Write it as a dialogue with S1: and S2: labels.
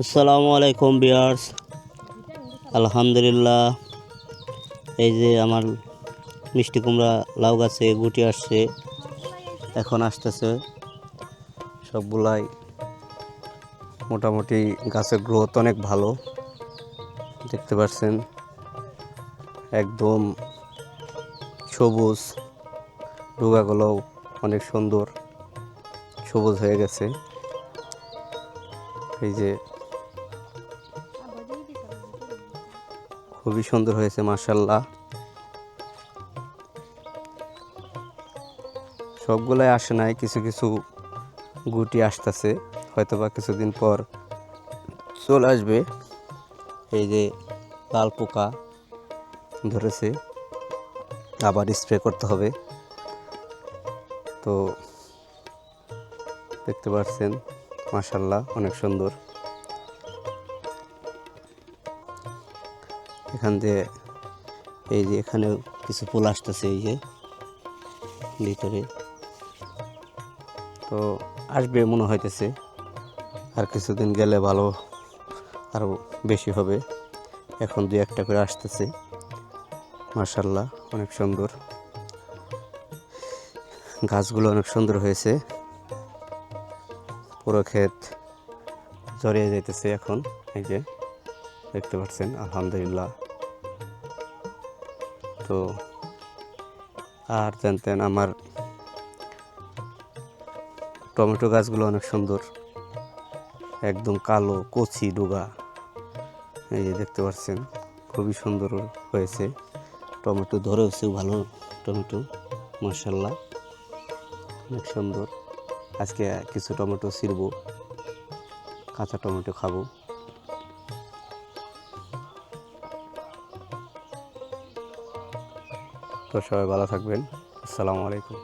S1: আসসালামু আলাইকুম ভিউয়ার্স। আলহামদুলিল্লাহ, এই যে আমার মিষ্টি কুমড়া লাউ গাছে গুটি আসছে, এখন আসতেছে সবগুলাই। মোটামুটি গাছের গ্রোথ অনেক ভালো, দেখতে পাচ্ছেন একদম সবুজ। ডুগাগুলোও অনেক সুন্দর সবুজ হয়ে গেছে। এই যে খুবই সুন্দর হয়েছে মাশাআল্লাহ। সবগুলাই আসে নাই, কিছু কিছু গুটি আসতেছে, হয়তোবা কিছুদিন পর চলে আসবে। এই যে লাল পোকা ধরেছে, আবার স্প্রে করতে হবে। তো দেখতে পাচ্ছেন মাশাআল্লাহ অনেক সুন্দর। এখান দিয়ে এই যে এখানেও কিছু ফুল আসতেছে এই যে ভিতরে, তো আসবে মনে হইতেছে। আর কিছুদিন গেলে ভালো, আরও বেশি হবে। এখন দুই একটা করে আসতেছে মাশাআল্লাহ, অনেক সুন্দর। গাছগুলো অনেক সুন্দর হয়েছে, পুরো ক্ষেত জড়িয়ে যাইতেছে এখন। এই যে দেখতে পাচ্ছেন আলহামদুলিল্লাহ। তো আর জানতেন আমার টমেটো গাছগুলো অনেক সুন্দর, একদম কালো কচি ডুগা। এই যে দেখতে পাচ্ছেন খুবই সুন্দর হয়েছে। টমেটো ধরেছেও ভালো, টমেটো মাশাআল্লাহ অনেক সুন্দর। আজকে কিছু টমেটো ছিঁড়বো, কাঁচা টমেটো খাবো। তো সবাই ভালো থাকবেন। আসসালামু আলাইকুম।